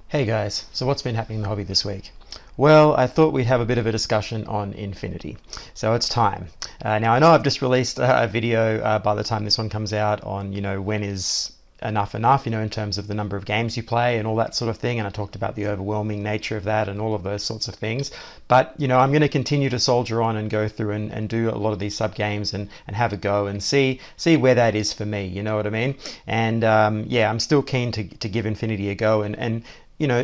Hey guys, so what's been happening in the hobby this week? Well, I thought we'd have a bit of a discussion on Infinity. So it's time. Now I know I've just released a video by the time this one comes out on, when is enough, in terms of the number of games you play and all that sort of thing. And I talked about the overwhelming nature of that and all of those sorts of things. But, I'm going to continue to soldier on and go through and do a lot of these sub games and have a go and see where that is for me, you know what I mean? And yeah, I'm still keen to give Infinity a go and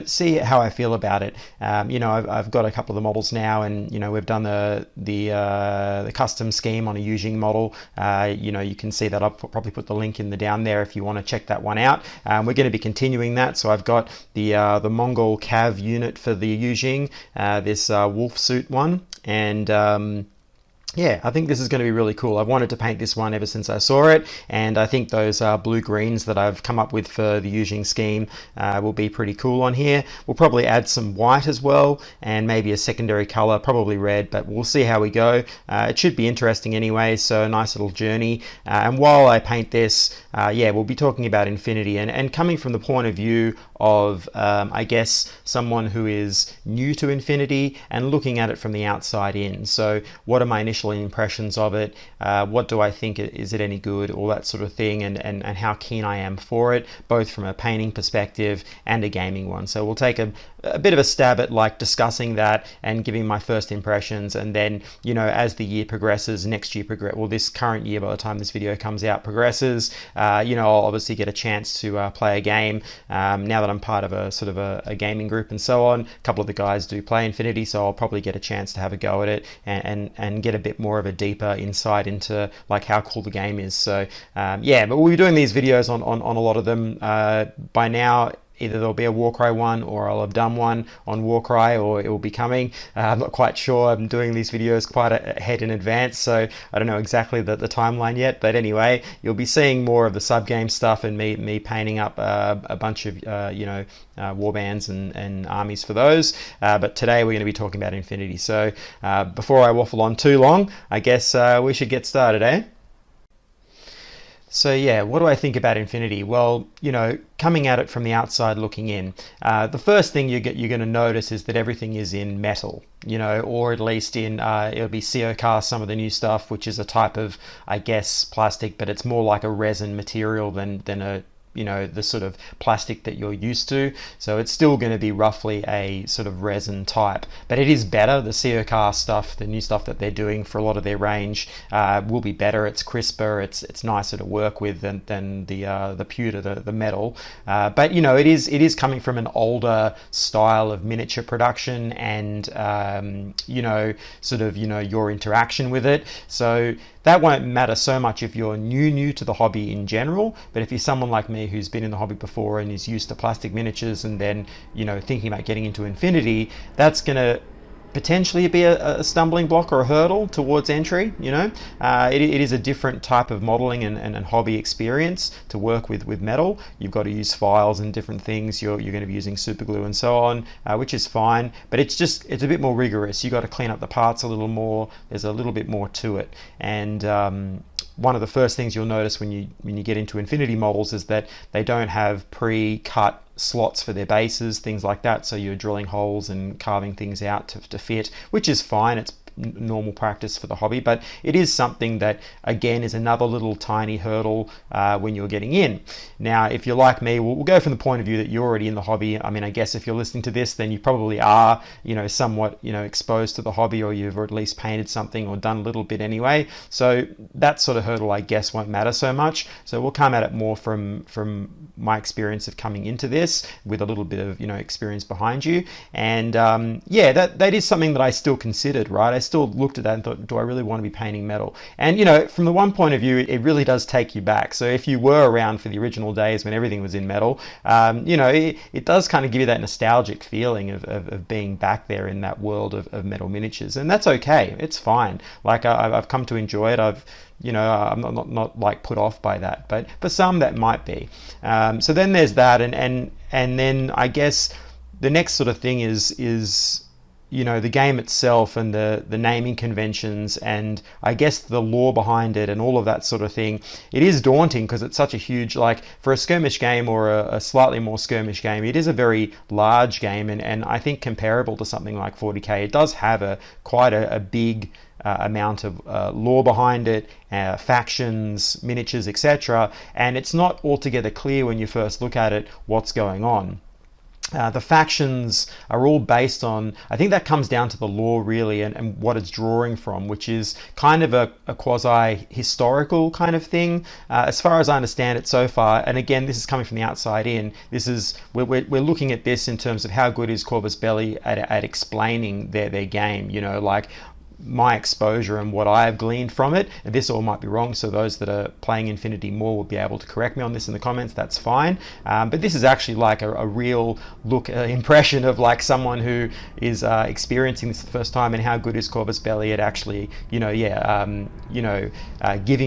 see how I feel about it. I've got a couple of the models now, and we've done the custom scheme on a Yu Jing model. You can see that. I'll probably put the link in the down there if you want to check that one out. We're going to be continuing that. So I've got the Mongol Cav unit for the Yu Jing, this Wolf Suit one, and yeah, I think this is going to be really cool. I've wanted to paint this one ever since I saw it, and I think those blue-greens that I've come up with for the Yu Jing scheme will be pretty cool on here. We'll probably add some white as well, and maybe a secondary color, probably red, but we'll see how we go. It should be interesting anyway, so a nice little journey. And while I paint this, yeah, we'll be talking about Infinity, and coming from the point of view of, I guess, someone who is new to Infinity and looking at it from the outside in. So what are my initial impressions of it? What do I think? Is it any good? All that sort of thing, and how keen I am for it, both from a painting perspective and a gaming one. So we'll take a bit of a stab at like discussing that and giving my first impressions, and then as the year progresses, this current year, by the time this video comes out, progresses, I'll obviously get a chance to play a game. Now that I'm part of a sort of a gaming group and so on, a couple of the guys do play Infinity, so I'll probably get a chance to have a go at it and get a bit more of a deeper insight into like how cool the game is. So yeah, but we'll be doing these videos on a lot of them. By now, either there'll be a Warcry one, or I'll have done one on Warcry, or it will be coming. I'm not quite sure. I'm doing these videos quite ahead in advance, so I don't know exactly the timeline yet. But anyway, you'll be seeing more of the sub-game stuff and me painting up a bunch of warbands and armies for those. But today we're going to be talking about Infinity. So before I waffle on too long, I guess we should get started, eh? So yeah, what do I think about Infinity? Well, coming at it from the outside looking in, the first thing you're going to notice is that everything is in metal, or at least in, it'll be CO cast, some of the new stuff, which is a type of, I guess, plastic, but it's more like a resin material than a the sort of plastic that you're used to. So it's still going to be roughly a sort of resin type, but it is better. The CO cast stuff, the new stuff that they're doing for a lot of their range, will be better. It's crisper, it's nicer to work with than the pewter, the metal. But it is coming from an older style of miniature production and your interaction with it. So that won't matter so much if you're new to the hobby in general, but if you're someone like me who's been in the hobby before and is used to plastic miniatures and then, thinking about getting into Infinity, that's going to potentially be a stumbling block or a hurdle towards entry. It is a different type of modeling and hobby experience to work with metal. You've got to use files and different things. You're going to be using super glue and so on, which is fine, but it's a bit more rigorous. You've got to clean up the parts a little more. There's a little bit more to it, and one of the first things you'll notice when you get into Infinity models is that they don't have pre-cut slots for their bases, things like that, so you're drilling holes and carving things out to fit, which is fine. It's normal practice for the hobby, but it is something that again is another little tiny hurdle when you're getting in. Now if you're like me, we'll go from the point of view that you're already in the hobby. I mean, I guess if you're listening to this, then you probably are somewhat exposed to the hobby, or you've at least painted something or done a little bit anyway, so that sort of hurdle I guess won't matter so much. So we'll come at it more from my experience of coming into this with a little bit of experience behind you. And yeah, that is something that I still considered, right? I still looked at that and thought, do I really want to be painting metal? And from the one point of view, it really does take you back. So if you were around for the original days when everything was in metal, it does kind of give you that nostalgic feeling of being back there in that world of metal miniatures, and that's okay. It's fine. Like I've come to enjoy it. I'm not like put off by that, but for some that might be. So then there's that, and then I guess the next sort of thing is the game itself and the naming conventions and I guess the lore behind it and all of that sort of thing, it is daunting because it's such a huge, like for a skirmish game or a slightly more skirmish game, it is a very large game, and I think comparable to something like 40k, it does have quite a big amount of lore behind it, factions, miniatures, etc., and it's not altogether clear when you first look at it what's going on. The factions are all based on, I think that comes down to the lore really, and what it's drawing from, which is kind of a quasi-historical kind of thing, as far as I understand it so far. And again, this is coming from the outside in. We're looking at this in terms of how good is Corvus Belli at explaining their game, like my exposure and what I have gleaned from it. And this all might be wrong, so those that are playing Infinity more will be able to correct me on this in the comments. That's fine. But this is actually like a real impression of like someone who is experiencing this for the first time, and how good is Corvus Belli at actually, giving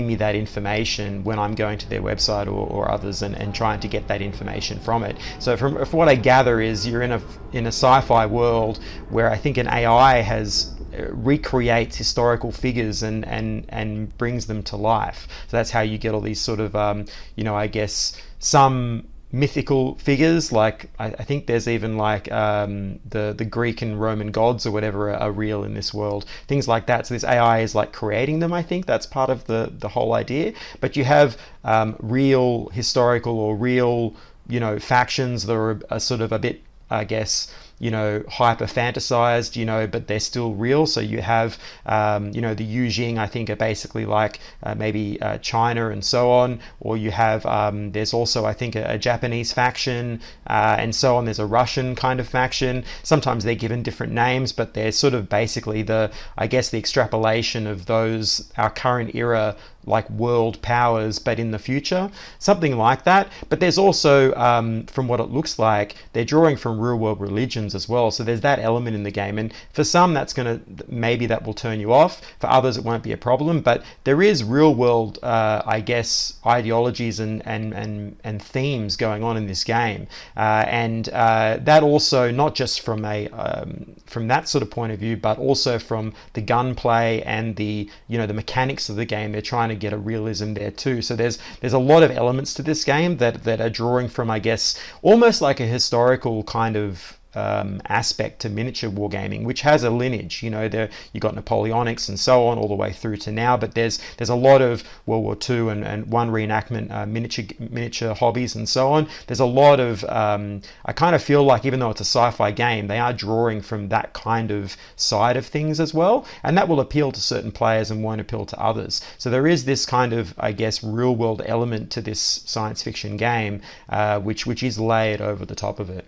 me that information when I'm going to their website or others and trying to get that information from it. So from what I gather is you're in a sci-fi world where I think an AI recreates historical figures and brings them to life. So that's how you get all these sort of I guess some mythical figures, like I think there's even like the Greek and Roman gods or whatever are real in this world, things like that. So this AI is like creating them. I think that's part of the whole idea. But you have real historical or real factions that are sort of a bit, I guess, hyper fantasized, but they're still real. So you have, the Yu Jing, I think, are basically like maybe China and so on. Or you have, there's also, I think, a Japanese faction and so on. There's a Russian kind of faction. Sometimes they're given different names, but they're sort of basically the extrapolation of those, our current era, like world powers, but in the future, something like that. But there's also, from what it looks like, they're drawing from real world religions as well. So there's that element in the game, and for some maybe that will turn you off. For others it won't be a problem. But there is real world, I guess, ideologies and themes going on in this game, and that also not just from that sort of point of view, but also from the gunplay and the mechanics of the game. They're trying to get a realism there too. So there's a lot of elements to this game that are drawing from, I guess, almost like a historical kind of aspect to miniature wargaming, which has a lineage. You got Napoleonics and so on all the way through to now, but there's a lot of World War II and one reenactment miniature hobbies and so on. There's a lot of I kind of feel like, even though it's a sci-fi game, they are drawing from that kind of side of things as well, and that will appeal to certain players and won't appeal to others. So there is this kind of, I guess, real world element to this science fiction game, which is layered over the top of it.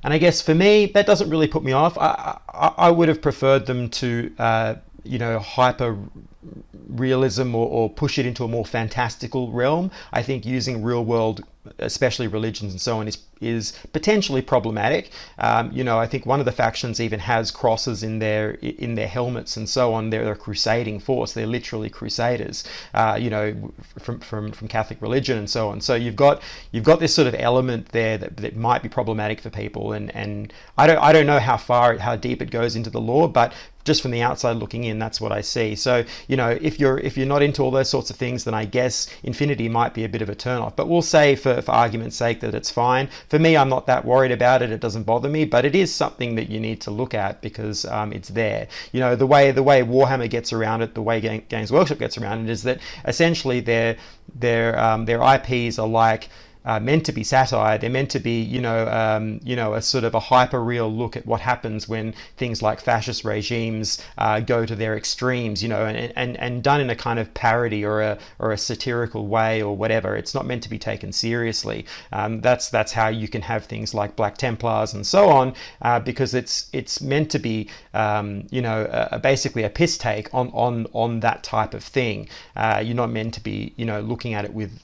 And I guess for me, that doesn't really put me off. I would have preferred them to, hyper realism or push it into a more fantastical realm. I think using real world, especially religions and so on, is potentially problematic. I think one of the factions even has crosses in their helmets and so on. They're a crusading force. They're literally crusaders, from Catholic religion and so on. So you've got this sort of element there that might be problematic for people. And I don't know how deep it goes into the lore, but just from the outside looking in, that's what I see. So, if you're not into all those sorts of things, then I guess Infinity might be a bit of a turn off. But we'll say for argument's sake that it's fine. For me, I'm not that worried about it. It doesn't bother me, but it is something that you need to look at because it's there. The way Warhammer gets around it, the way Games Workshop gets around it, is that essentially their IPs are like meant to be satire. They're meant to be, a sort of a hyper-real look at what happens when things like fascist regimes go to their extremes, and done in a kind of parody or a satirical way or whatever. It's not meant to be taken seriously. That's how you can have things like Black Templars and so on, because it's meant to be, basically a piss take on that type of thing. You're not meant to be, looking at it with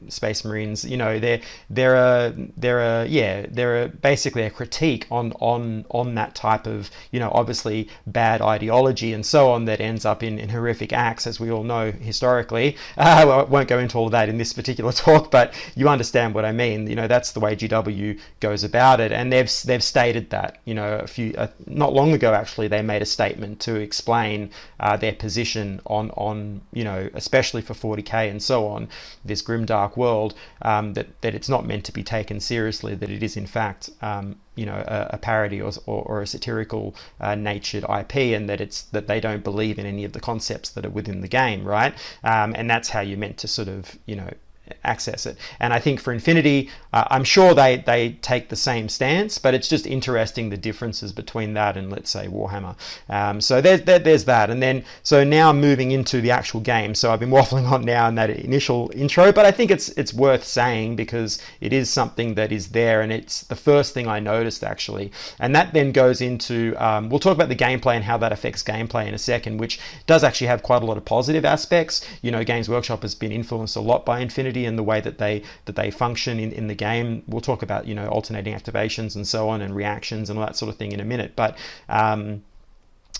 Space Marines, they're basically a critique on that type of, obviously bad ideology and so on that ends up in horrific acts, as we all know historically. Well, I won't go into all of that in this particular talk, but you understand what I mean. That's the way GW goes about it, and they've stated that. Not long ago actually, they made a statement to explain their position on especially for 40k and so on, this grimdark world, that it's not meant to be taken seriously, that it is in fact a parody or a satirical natured IP, and that they don't believe in any of the concepts that are within the game, right? And that's how you're meant to sort of access it. And I think for Infinity, I'm sure they take the same stance, but it's just interesting the differences between that and, let's say, Warhammer. So there's that. And then, so now moving into the actual game. So I've been waffling on now in that initial intro, but I think it's worth saying because it is something that is there, and it's the first thing I noticed actually. And that then goes into, we'll talk about the gameplay and how that affects gameplay in a second, which does actually have quite a lot of positive aspects. Games Workshop has been influenced a lot by Infinity and the way that they function in the game. We'll talk about alternating activations and so on, and reactions and all that sort of thing in a minute, but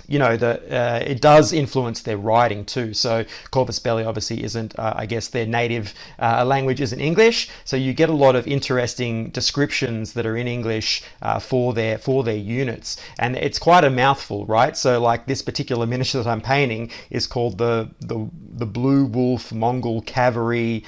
it does influence their writing too. So Corvus Belli obviously isn't, I guess their native language isn't English, so you get a lot of interesting descriptions that are in English for their units, and it's quite a mouthful, right? So like this particular miniature that I'm painting is called the Blue Wolf Mongol Cavalry.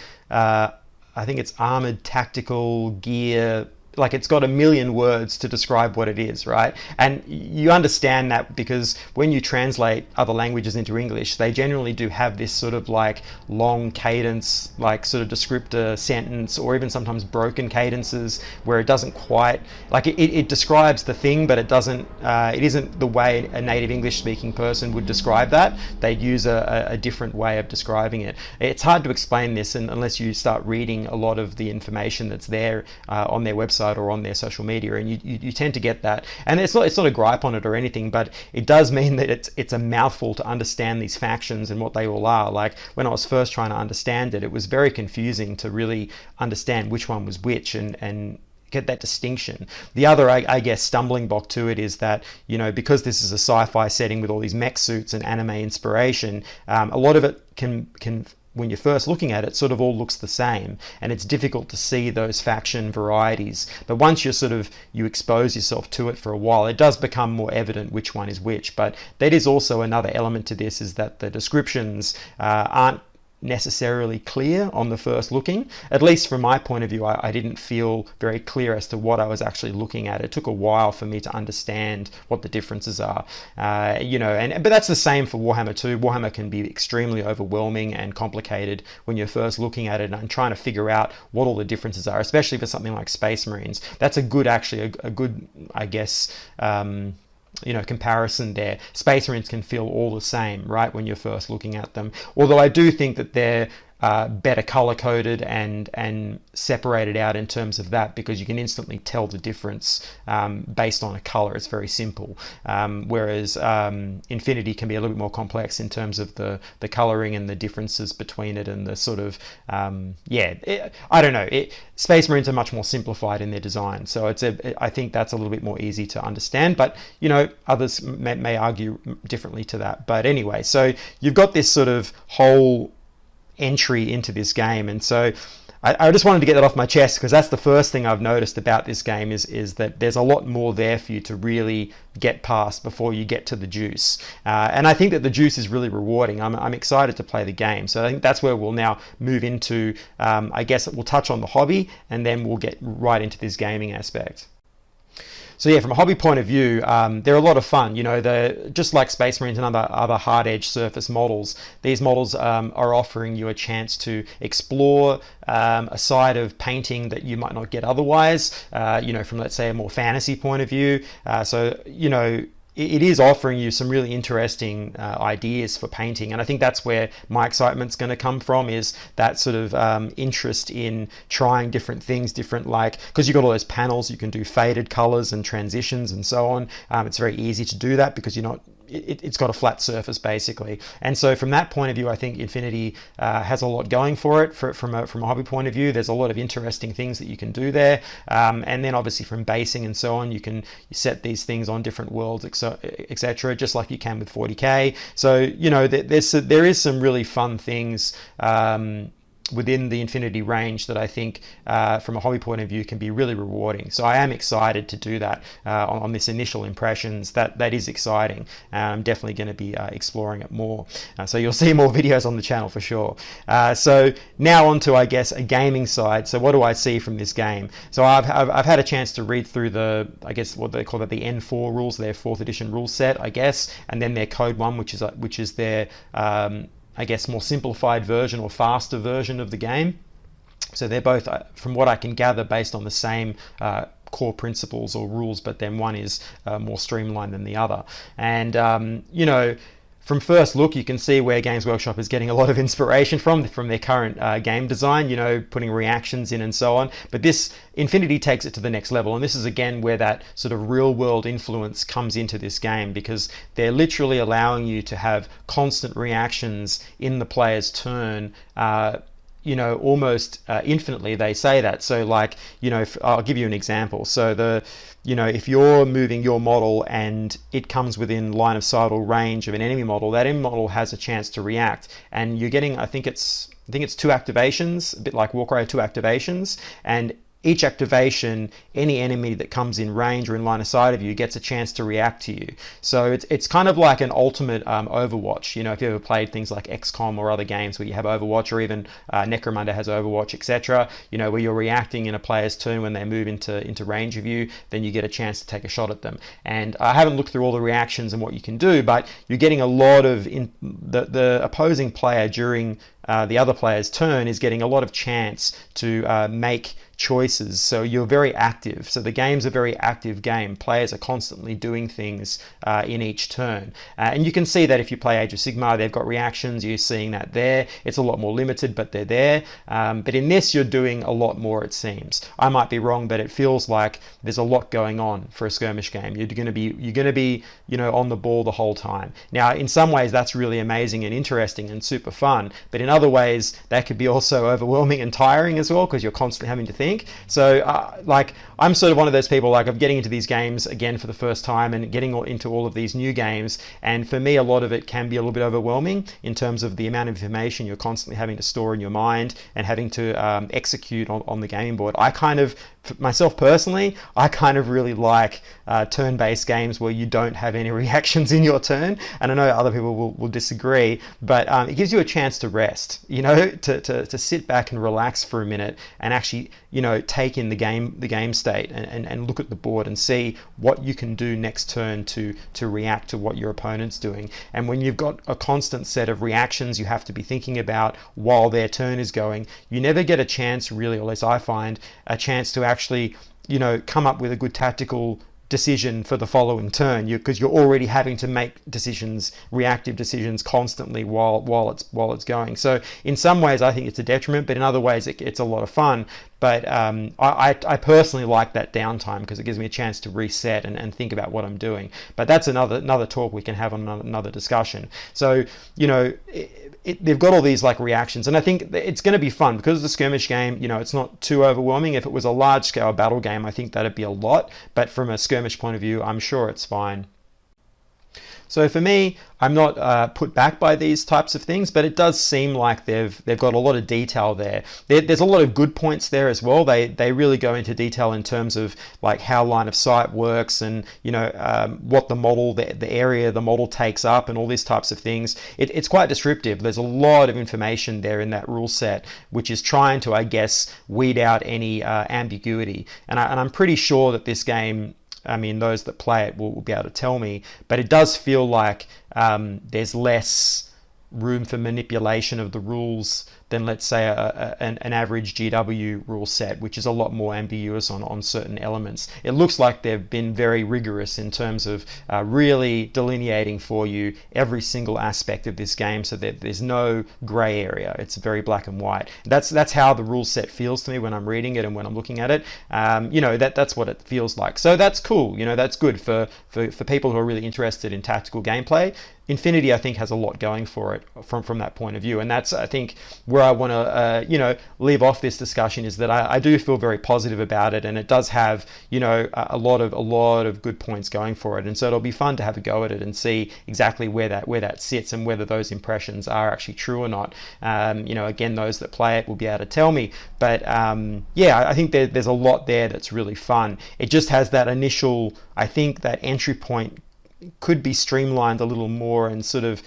I think it's armored tactical gear. Like, it's got a million words to describe what it is, right? And you understand that because when you translate other languages into English, they generally do have this sort of like long cadence, like sort of descriptor sentence, or even sometimes broken cadences where it doesn't quite, like it describes the thing, but it doesn't, it isn't the way a native English speaking person would describe that. They'd use a different way of describing it. It's hard to explain this unless you start reading a lot of the information that's there on their website or on their social media, and you tend to get that. And it's not a gripe on it or anything, but it does mean that it's a mouthful to understand these factions and what they all are. Like when I was first trying to understand it, it was very confusing to really understand which one was which and get that distinction. The other, I guess, stumbling block to it is that, because this is a sci-fi setting with all these mech suits and anime inspiration, a lot of it can when you're first looking at it, sort of all looks the same, and it's difficult to see those faction varieties. But once you expose yourself to it for a while, it does become more evident which one is which. But that is also another element to this, is that the descriptions aren't necessarily clear on the first looking. At least from my point of view, I didn't feel very clear as to what I was actually looking at. It took a while for me to understand what the differences are, but that's the same for Warhammer 2. Warhammer can be extremely overwhelming and complicated when you're first looking at it and trying to figure out what all the differences are, especially for something like Space Marines. That's a good, I guess, comparison there. Space Marines can feel all the same, right, when you're first looking at them. Although I do think that they're better color coded and separated out in terms of that, because you can instantly tell the difference based on a color. It's very simple. Whereas Infinity can be a little bit more complex in terms of the coloring and the differences between it and the sort of I don't know. Space Marines are much more simplified in their design, so I think that's a little bit more easy to understand. But others may argue differently to that. But anyway, so you've got this sort of whole entry into this game, and so I just wanted to get that off my chest, because that's the first thing I've noticed about this game is that there's a lot more there for you to really get past before you get to the juice, and I think that the juice is really rewarding. I'm excited to play the game, so I think that's where we'll now move into, I guess we'll touch on the hobby, and then we'll get right into this gaming aspect. So yeah, from a hobby point of view, they're a lot of fun. They're just like Space Marines and other hard-edge surface models. These models are offering you a chance to explore a side of painting that you might not get otherwise. From, let's say, a more fantasy point of view. It is offering you some really interesting ideas for painting, and I think that's where my excitement's going to come from, is that sort of interest in trying different things, because you've got all those panels, you can do faded colors and transitions and so on. It's very easy to do that because you're not it's got a flat surface basically. And so from that point of view, I think Infinity has a lot going for it. From a hobby point of view, there's a lot of interesting things that you can do there. And then obviously from basing and so on, you can set these things on different worlds, etc., just like you can with 40k. So there is some really fun things within the Infinity range that I think from a hobby point of view can be really rewarding. So I am excited to do that on this initial impressions. That is exciting. I'm definitely going to be exploring it more. So you'll see more videos on the channel for sure. So now on to, I guess, a gaming side. So what do I see from this game? So I've had a chance to read through the, I guess what they call it, the N4 rules, their 4th edition rule set, I guess, and then their Code 1, which is their I guess more simplified version or faster version of the game. So they're both, from what I can gather, based on the same core principles or rules, but then one is more streamlined than the other. And from first look, you can see where Games Workshop is getting a lot of inspiration from their current game design, putting reactions in and so on. But this Infinity takes it to the next level. And this is again where that sort of real world influence comes into this game, because they're literally allowing you to have constant reactions in the player's turn, almost infinitely. They say that. So like, I'll give you an example. So if you're moving your model and it comes within line of sight or range of an enemy model, that enemy model has a chance to react, and you're getting, I think it's 2 activations, a bit like Warcry 2 activations, and each activation, any enemy that comes in range or in line of sight of you gets a chance to react to you. So it's kind of like an ultimate Overwatch. If you ever played things like XCOM or other games where you have Overwatch, or even Necromunda has Overwatch, etc., where you're reacting in a player's turn when they move into range of you, then you get a chance to take a shot at them. And I haven't looked through all the reactions and what you can do, but you're getting a lot of the opposing player during the other player's turn is getting a lot of chance to make choices. So you're very active. So the game's a very active game. Players are constantly doing things in each turn. And you can see that if you play Age of Sigmar, they've got reactions. You're seeing that there. It's a lot more limited, but they're there. But in this, you're doing a lot more, it seems. I might be wrong, but it feels like there's a lot going on for a skirmish game. You're going to be on the ball the whole time. Now, in some ways, that's really amazing and interesting and super fun. But in other ways, that could be also overwhelming and tiring as well, because you're constantly having to think. So I'm sort of one of those people, like, I'm getting into these games again for the first time and getting into all of these new games, and for me a lot of it can be a little bit overwhelming in terms of the amount of information you're constantly having to store in your mind and having to execute on the gaming board. Myself personally, I kind of really like turn-based games where you don't have any reactions in your turn, and I know other people will disagree, but it gives you a chance to rest, to sit back and relax for a minute and actually take in the game state and look at the board and see what you can do next turn to react to what your opponent's doing. And when you've got a constant set of reactions you have to be thinking about while their turn is going, you never get a chance, really, or at least I find, a chance to actually come up with a good tactical decision for the following turn, because you're already having to make reactive decisions constantly while it's going. So in some ways I think it's a detriment, but in other ways it's a lot of fun. But I personally like that downtime because it gives me a chance to reset and think about what I'm doing. But that's another talk we can have on another discussion. So they've got all these like reactions, and I think it's going to be fun because it's a skirmish game. It's not too overwhelming. If it was a large scale battle game, I think that'd be a lot. But from a skirmish point of view, I'm sure it's fine. So for me, I'm not put back by these types of things, but it does seem like they've got a lot of detail there. There's a lot of good points there as well. They really go into detail in terms of like how line of sight works and what the model, the area the model takes up, and all these types of things. It's quite descriptive. There's a lot of information there in that rule set, which is trying to, I guess, weed out any ambiguity. And I'm pretty sure that this game, I mean, those that play it will be able to tell me, but it does feel like there's less room for manipulation of the rules than let's say an average GW rule set, which is a lot more ambiguous on certain elements. It looks like they've been very rigorous in terms of really delineating for you every single aspect of this game, so that there's no gray area. It's very black and white. That's how the rule set feels to me when I'm reading it and when I'm looking at it. That's what it feels like. So that's cool. That's good for people who are really interested in tactical gameplay. Infinity, I think, has a lot going for it from that point of view, and that's, I think, where I want to leave off this discussion, is that I do feel very positive about it, and it does have a lot of good points going for it, and so it'll be fun to have a go at it and see exactly where that sits and whether those impressions are actually true or not. Again, those that play it will be able to tell me, but I think there's a lot there that's really fun. It just has that initial, I think, that entry point could be streamlined a little more, and sort of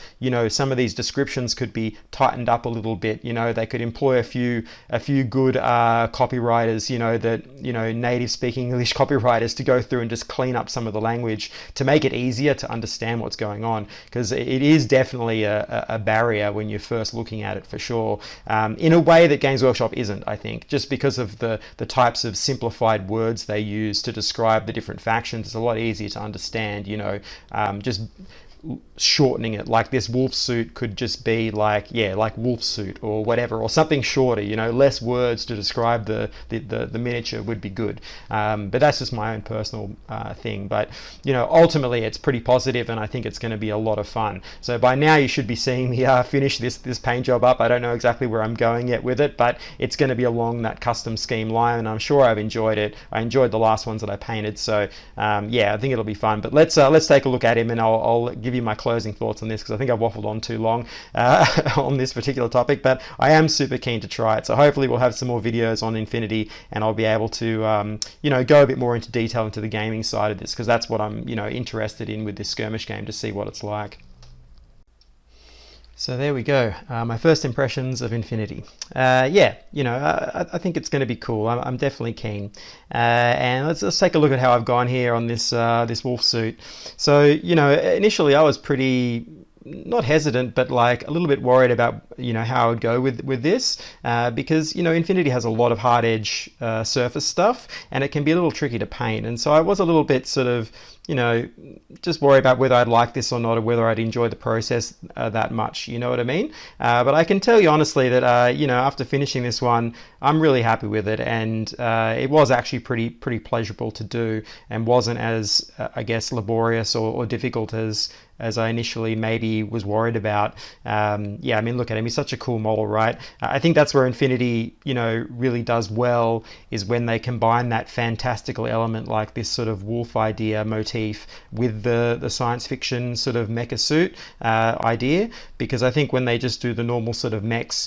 some of these descriptions could be tightened up a little bit. They could employ a few good copywriters, native speaking English copywriters, to go through and just clean up some of the language to make it easier to understand what's going on, because it is definitely a barrier when you're first looking at it, for sure, in a way that Games Workshop isn't, I think, just because of the types of simplified words they use to describe the different factions. It's a lot easier to understand. Just shortening it, like this wolf suit could just be like wolf suit or whatever, or something shorter, less words to describe the miniature would be good. But that's just my own personal thing. But ultimately it's pretty positive, and I think it's going to be a lot of fun. So by now you should be seeing me finish this paint job up. I don't know exactly where I'm going yet with it, but it's going to be along that custom scheme line, and I'm sure I've enjoyed it. I enjoyed the last ones that I painted, so I think it'll be fun. But let's take a look at him, and I'll give you my closing thoughts on this, because I think I've waffled on too long on this particular topic, but I am super keen to try it. So hopefully we'll have some more videos on Infinity, and I'll be able to go a bit more into detail into the gaming side of this, because that's what I'm interested in with this skirmish game, to see what it's like. So there we go, my first impressions of Infinity. I think it's going to be cool. I'm definitely keen. And let's take a look at how I've gone here on this wolf suit. So initially I was pretty, not hesitant, but like a little bit worried about how I would go with this, because Infinity has a lot of hard edge surface stuff, and it can be a little tricky to paint. And so I was a little bit sort of just worry about whether I'd like this or not, or whether I'd enjoy the process that much, you know what I mean? But I can tell you honestly that, after finishing this one, I'm really happy with it, and it was actually pretty pleasurable to do, and wasn't as, I guess, laborious or difficult as I initially maybe was worried about. Look at him, he's such a cool model, right? I think that's where Infinity, really does well, is when they combine that fantastical element, like this sort of wolf idea motif, with the science fiction sort of mecha suit idea, because I think when they just do the normal sort of mechs,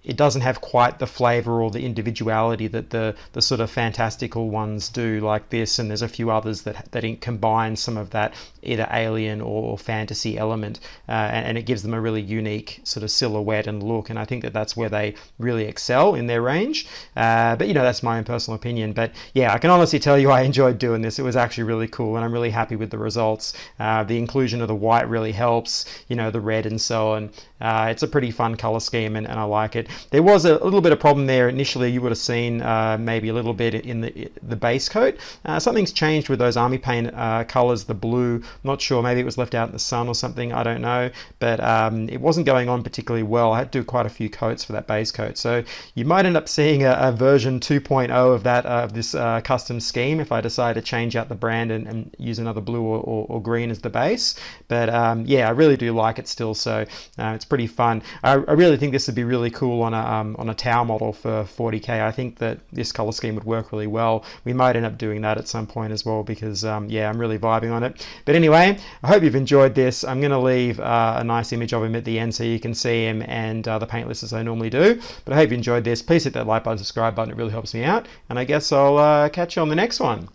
it doesn't have quite the flavor or the individuality that the sort of fantastical ones do, like this, and there's a few others that combine some of that either alien or fantasy element, and it gives them a really unique sort of silhouette and look, and I think that's where they really excel in their range. But that's my own personal opinion. But yeah, I can honestly tell you I enjoyed doing this. It was actually really cool, and I'm really happy with the results. The inclusion of the white really helps, the red and so on. It's a pretty fun color scheme, and I like it. There was a little bit of problem there initially. You would have seen maybe a little bit in the base coat. Something's changed with those army paint colors, the blue. I'm not sure, maybe it was left out in the sun or something, I don't know, but it wasn't going on particularly well. I had to do quite a few coats for that base coat, so you might end up seeing a version 2.0 of that, of this custom scheme, if I decide to change out the brand and use another blue or green as the base. But I really do like it still, so it's pretty fun. I really think this would be really cool on a tower model for 40k. I think that this color scheme would work really well. We might end up doing that at some point as well, because I'm really vibing on it. But anyway, I hope you've enjoyed this. I'm going to leave a nice image of him at the end so you can see him and the paint list as I normally do. But I hope you enjoyed this. Please hit that like button, subscribe button. It really helps me out. And I guess I'll catch you on the next one.